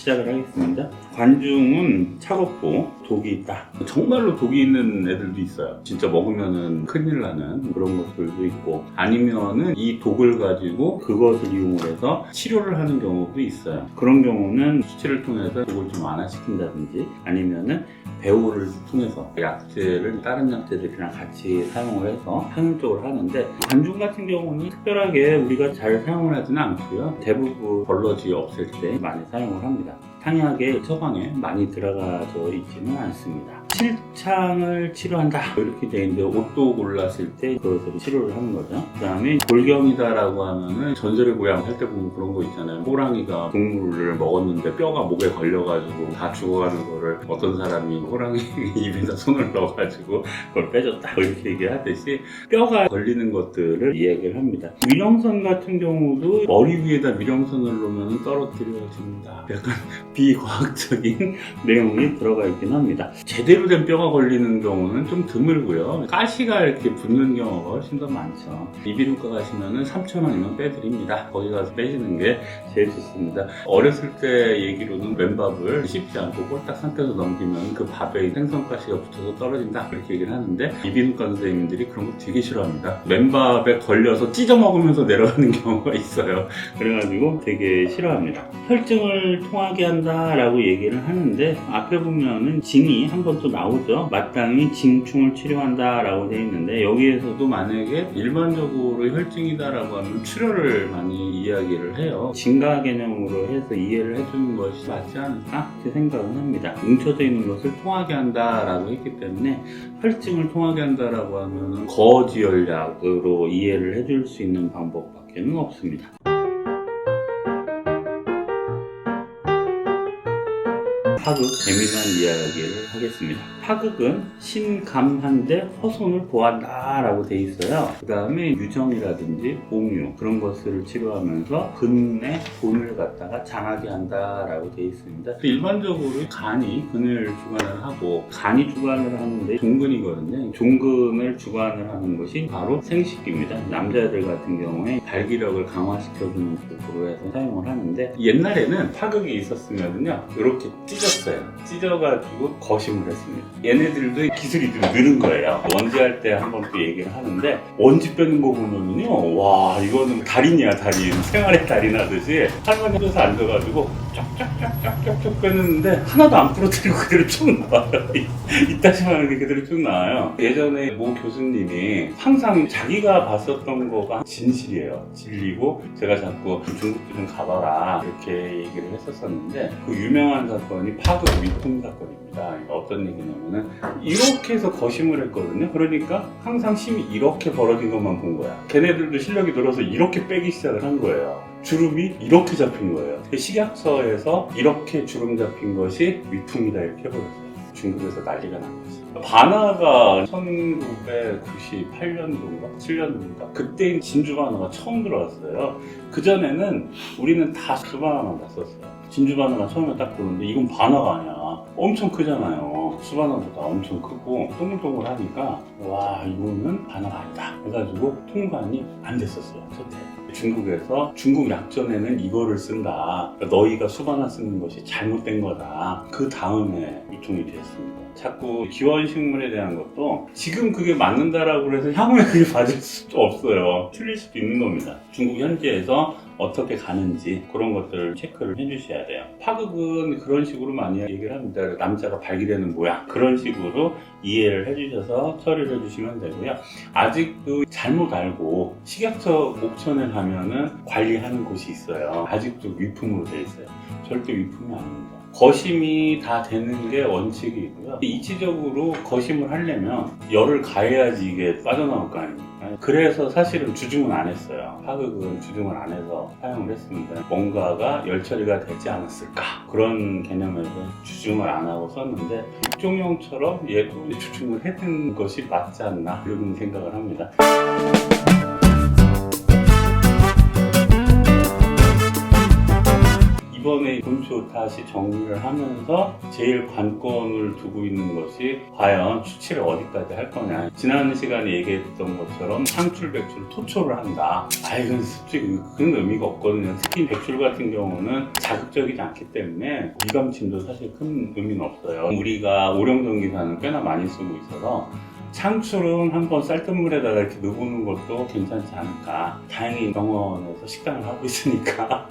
시작을 하겠습니다. 관중은 차갑고 독이 있다. 정말로 독이 있는 애들도 있어요. 진짜 먹으면은 큰일 나는 그런 것들도 있고, 아니면은 이 독을 가지고 그것을 이용해서 치료를 하는 경우도 있어요. 그런 경우는 수치를 통해서 독을 좀 완화시킨다든지, 아니면은 배우를 통해서 약제를 다른 약제들이랑 같이 사용을 해서 항용적으로 하는데, 관중 같은 경우는 특별하게 우리가 잘 사용을 하지는 않고요. 대부분 벌러지 없앨 때 많이 사용을 합니다. 향약의 처방에 많이 들어가져 있지는 않습니다. 실창을 치료한다 이렇게 되어 있는데, 옷도 골랐을 때 그것을 치료를 하는 거죠. 그 다음에 골경이다라고 하면은 전설의 고향 할 때 보면 그런 거 있잖아요. 호랑이가 동물을 먹었는데 뼈가 목에 걸려가지고 다 죽어가는 거를 어떤 사람이 호랑이 입에다 손을 넣어가지고 그걸 빼줬다 이렇게 얘기하듯이 뼈가 걸리는 것들을 이야기를 합니다. 위령선 같은 경우도 머리 위에다 위령선을 놓으면 떨어뜨려집니다. 약간 비과학적인 내용이 들어가 있긴 합니다. 제대로 된 뼈가 걸리는 경우는 좀 드물고요. 가시가 이렇게 붙는 경우가 훨씬 더 많죠. 이비인후과 가시면은 3,000원이면 빼드립니다. 거기 가서 빼시는 게 제일 좋습니다. 어렸을 때 얘기로는 맨밥을 씹지 않고 꼴딱 삼켜서 넘기면 그 밥에 생선가시가 붙어서 떨어진다 이렇게 얘기를 하는데, 이비인후과 선생님들이 그런 거 되게 싫어합니다. 맨밥에 걸려서 찢어 먹으면서 내려가는 경우가 있어요. 그래가지고 되게 싫어합니다. 혈증을 통하게 한다라고 얘기를 하는데, 앞에 보면은 징이 한 번 또 나오죠. 마땅히 징충을 치료한다라고 되어 있는데, 여기에서도 만약에 일반적으로 혈증이다라고 하면 출혈을 많이 이야기를 해요. 징가 개념으로 해서 이해를 해주는 것이 맞지 않을까 이렇게 생각은 합니다. 뭉쳐져 있는 것을 통하게 한다라고 했기 때문에, 혈증을 통하게 한다라고 하면 거지혈약으로 이해를 해줄 수 있는 방법밖에는 없습니다. 파극, 재미난 이야기를 하겠습니다. 파극은 신감한데 허손을 보한다 라고 돼 있어요. 그 다음에 유정이라든지 옥류 그런 것을 치료하면서 근의 돈을 갖다가 장하게 한다 라고 돼 있습니다. 일반적으로 간이 근을 주관을 하고, 간이 주관을 하는데 종근이거든요. 종근을 주관을 하는 것이 바로 생식기입니다. 남자들 같은 경우에 발기력을 강화시켜주는 쪽으로 해서 사용을 하는데, 옛날에는 파극이 있었으면요 이렇게 찢어가지고 거심을 했습니다. 얘네들도 기술이 좀 느는 거예요. 원지 할 때 한번 또 얘기를 하는데, 원지 빼는 거 보면요, 와 이거는 달인이야 달인. 생활의 달인 하듯이 할머니 앉아서 앉아가지고 쫙쫙쫙쫙쫙 빼는데 하나도 안 부러뜨리고 그대로 쭉 나와요. 이따시만 하게 그대로 쭉 나와요. 예전에 모 교수님이 항상 자기가 봤었던 거가 진실이에요. 진리고, 제가 자꾸 중국도 좀 가봐라 이렇게 얘기를 했었었는데, 그 유명한 사건이 파극 위통 사건입니다. 어떤 얘기냐면은 이렇게 해서 거심을 했거든요. 그러니까 항상 심이 이렇게 벌어진 것만 본 거야. 걔네들도 실력이 늘어서 이렇게 빼기 시작을 한 거예요. 주름이 이렇게 잡힌 거예요. 식약처에서 이렇게 주름 잡힌 것이 위풍이다 이렇게 해버렸어요. 중국에서 난리가 난 거지. 바나가 1998년도인가 7년도인가 그때 진주 바나가 처음 들어왔어요. 그전에는 우리는 다 수바나만 봤었어요. 진주 바나가 처음에 딱 보는데, 이건 바나가 아니야. 엄청 크잖아요. 수바나보다 엄청 크고 동글동글하니까, 와 이거는 바나가 아니다 해가지고 통관이 안 됐었어요. 첫해 중국에서 중국 약전에는 이거를 쓴다, 너희가 수바나 쓰는 것이 잘못된 거다. 그 다음에 유통이 되었습니다. 자꾸 기원식물에 대한 것도 지금 그게 맞는다라고 해서 향후에 그게 맞을 수도 없어요. 틀릴 수도 있는 겁니다. 중국 현지에서 어떻게 가는지 그런 것들을 체크를 해주셔야 돼요. 파극은 그런 식으로 많이 얘기를 합니다. 남자가 발기되는 모양, 그런 식으로 이해를 해주셔서 처리를 해주시면 되고요. 아직도 잘못 알고 식약처 옥천에 가면은 관리하는 곳이 있어요. 아직도 위품으로 되어 있어요. 절대 위품이 아닙니다. 거심이 다 되는 게 원칙이고요. 이치적으로 거심을 하려면 열을 가해야지 이게 빠져나올 거 아닙니까? 그래서 사실은 주중은 안 했어요. 파극은 주중을 안 해서 사용을 했습니다. 뭔가가 열 처리가 되지 않았을까, 그런 개념에서 주중을 안 하고 썼는데, 육종형처럼 얘도 주중을 해둔 것이 맞지 않나 이런 생각을 합니다. 이번에 본초 다시 정리를 하면서 제일 관건을 두고 있는 것이 과연 추치를 어디까지 할 거냐. 지난 시간에 얘기했던 것처럼 상출, 백출, 토초를 한다. 이건 솔직히 그런 의미가 없거든요. 특히 백출 같은 경우는 자극적이지 않기 때문에 위감침도 사실 큰 의미는 없어요. 우리가 오령전 기사는 꽤나 많이 쓰고 있어서 상출은 한번 쌀뜨물에다가 이렇게 넣어보는 것도 괜찮지 않을까. 다행히 병원에서 식당을 하고 있으니까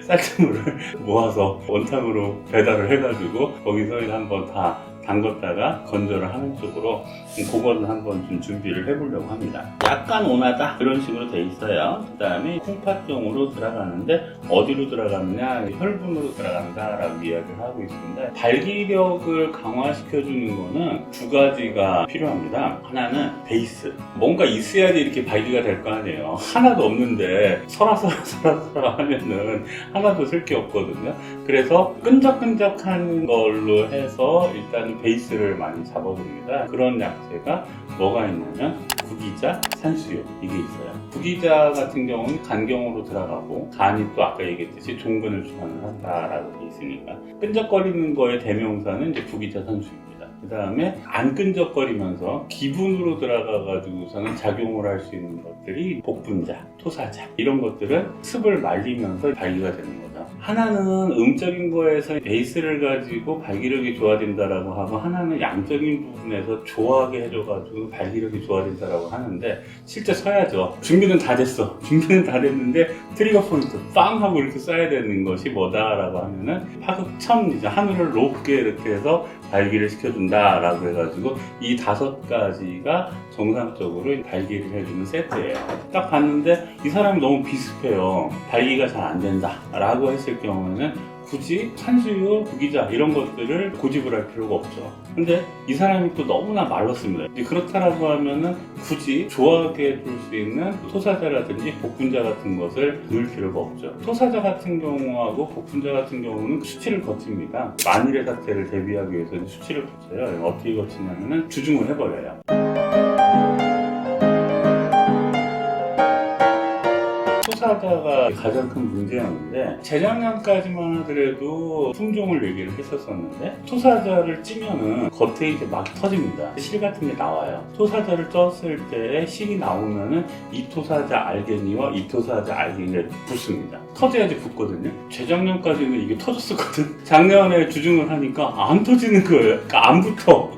쌀뜨물을 모아서 원탕으로 배달을 해가지고 거기서 한번 다 담궜다가 건조를 하는 쪽으로 그거는 한번 좀 준비를 해보려고 합니다. 약간 온하다 이런 식으로 돼 있어요. 그 다음에 콩팥종으로 들어가는데 어디로 들어가느냐, 혈분으로 들어간다라고 이야기를 하고 있습니다. 발기력을 강화시켜주는 거는 두 가지가 필요합니다. 하나는 베이스, 뭔가 있어야지 이렇게 발기가 될 거 아니에요. 하나도 없는데 설아설아 하면은 하나도 쓸 게 없거든요. 그래서 끈적끈적한 걸로 해서 일단 베이스를 많이 잡아줍니다. 그런 약재가 뭐가 있냐면 구기자, 산수유 이게 있어요. 구기자 같은 경우는 간경으로 들어가고 간이 또 아까 얘기했듯이 종근을 주관을 한다라고 돼 있으니까 끈적거리는 거의 대명사는 이제 구기자, 산수유입니다. 그 다음에 안 끈적거리면서 기분으로 들어가가지고서는 작용을 할 수 있는 것들이 복분자, 토사자 이런 것들은 습을 말리면서 발기가 되는 거죠. 하나는 음적인 거에서 베이스를 가지고 발기력이 좋아진다라고 하고 하나는 양적인 부분에서 좋아하게 해줘가지고 발기력이 좋아진다라고 하는데 실제 써야죠. 준비는 다 됐어. 준비는 다 됐는데 트리거 포인트 빵 하고 이렇게 써야 되는 것이 뭐다라고 하면은 파극천, 이제 하늘을 높게 이렇게 해서 발기를 시켜준다 라고 해가지고 이 5가지가 정상적으로 발기를 해주는 세트예요. 딱 봤는데 이 사람이 너무 비슷해요. 발기가 잘 안 된다 라고 했을 경우에는 굳이 산수유, 구기자 이런 것들을 고집을 할 필요가 없죠. 근데 이 사람이 또 너무나 말랐습니다. 이제 그렇다라고 하면은 굳이 좋아하게 해줄 수 있는 토사자라든지 복분자 같은 것을 넣을 필요가 없죠. 토사자 같은 경우하고 복분자 같은 경우는 수치를 거칩니다. 만일의 사태를 대비하기 위해서 수치를 거쳐요. 어떻게 거치냐면은 주중을 해버려요. 토사자가 가장 큰 문제였는데 재작년까지만 하더라도 품종을 얘기를 했었었는데 토사자를 찌면은 겉에 이제 막 터집니다. 실 같은 게 나와요. 토사자를 쪘을 때 실이 나오면은 이 토사자 알갱이와 이 토사자 알갱이가 붙습니다. 터져야지 붙거든요. 재작년까지는 이게 터졌었거든. 작년에 주중을 하니까 안 터지는 거예요. 그러니까 안 붙어.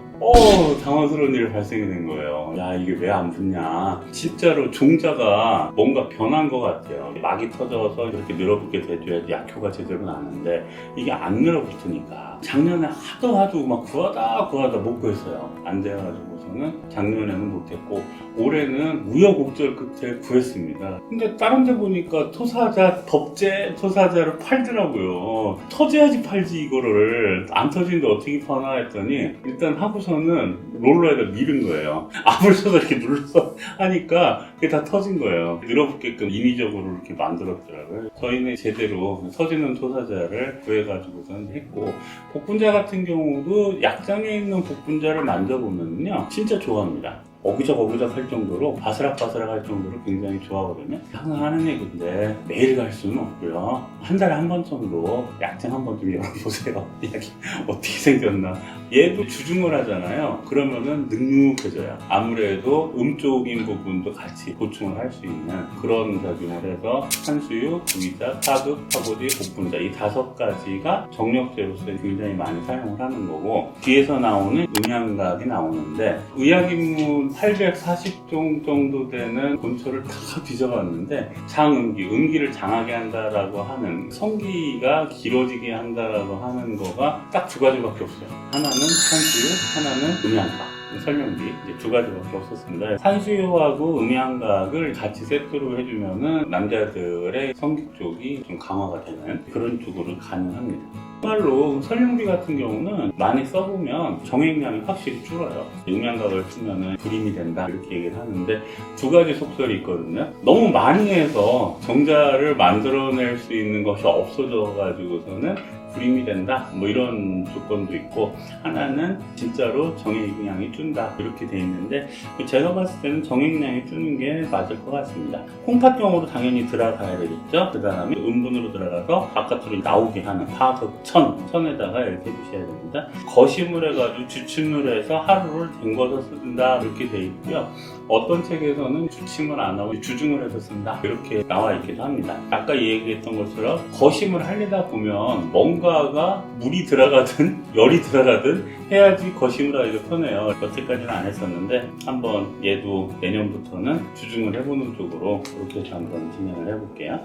당황스러운 일이 발생이 된 거예요. 야, 이게 왜 안 붙냐. 진짜로 종자가 뭔가 변한 것 같아요. 막이 터져서 이렇게 늘어붙게 돼줘야지 약효가 제대로 나는데 이게 안 늘어붙으니까 작년에 하도 막 구하다 못 구했어요. 안 돼가지고서는 작년에는 못했고 올해는 우여곡절 끝에 구했습니다. 근데 다른 데 보니까 토사자, 덥제 토사자를 팔더라고요. 터져야지 팔지 이거를. 안 터지는데 어떻게 파나 했더니 일단 하고서는 롤러에다 밀은 거예요. 압을 쳐서 이렇게 눌러서 하니까 그게 다 터진 거예요. 늘어붙게끔 인위적으로 이렇게 만들었더라고요. 저희는 제대로 터지는 토사자를 구해가지고선 했고 복분자 같은 경우도 약장에 있는 복분자를 만져보면요 진짜 좋아합니다. 어기적 할 정도로 바스락바스락 할 정도로 굉장히 좋아하거든요. 항상 하는 얘기인데 매일 갈 수는 없고요. 한 달에 한 번 정도 약장 한 번 좀 열어보세요. 이야기 어떻게 생겼나. 얘도 주중을 하잖아요. 그러면은 눅눅해져요. 아무래도 음쪽인 부분도 같이 보충을 할 수 있는 그런 작용을 해서 산수유, 구기자, 파극, 파고지, 복분자 이 5가지가 정력제로서 굉장히 많이 사용을 하는 거고 뒤에서 나오는 음양각이 나오는데 의약인문 840종 정도 되는 본초를 다 뒤져봤는데 음기를 장하게 한다라고 하는 성기가 길어지게 한다라고 하는 거가 딱 2가지밖에 없어요. 하나는 산수유, 하나는 음양각. 설명기 이제 2가지밖에 없었습니다. 산수유하고 음양각을 같이 세트로 해주면은 남자들의 성기 쪽이 좀 강화가 되는 그런 쪽으로 가능합니다. 정말로 설명기 같은 경우는 많이 써보면 정액량이 확실히 줄어요. 음양각을 쓰면은 불임이 된다 이렇게 얘기를 하는데 2가지 속설이 있거든요. 너무 많이 해서 정자를 만들어낼 수 있는 것이 없어져 가지고서는 불임이 된다 뭐 이런 조건도 있고, 하나는 진짜로 정액량이 준다 이렇게 돼 있는데, 제가 봤을 때는 정액량이 주는 게 맞을 것 같습니다. 콩팥경으로 당연히 들어가야 되겠죠. 그 다음에 음분으로 들어가서 바깥으로 나오게 하는 파극 천에다가 이렇게 해주셔야 됩니다. 거심을 해가지고 주침을 해서 하루를 헹궈서 쓴다 이렇게 돼 있고요. 어떤 책에서는 주침을 안 하고 주중을 해서 쓴다 이렇게 나와 있기도 합니다. 아까 얘기했던 것처럼 거심을 하려다 보면 뭔가가 물이 들어가든 열이 들어가든 해야지 거심을 하기가 편해요. 여태까지는 안 했었는데 한번 얘도 내년부터는 주중을 해보는 쪽으로 그렇게 해서 한번 진행을 해볼게요.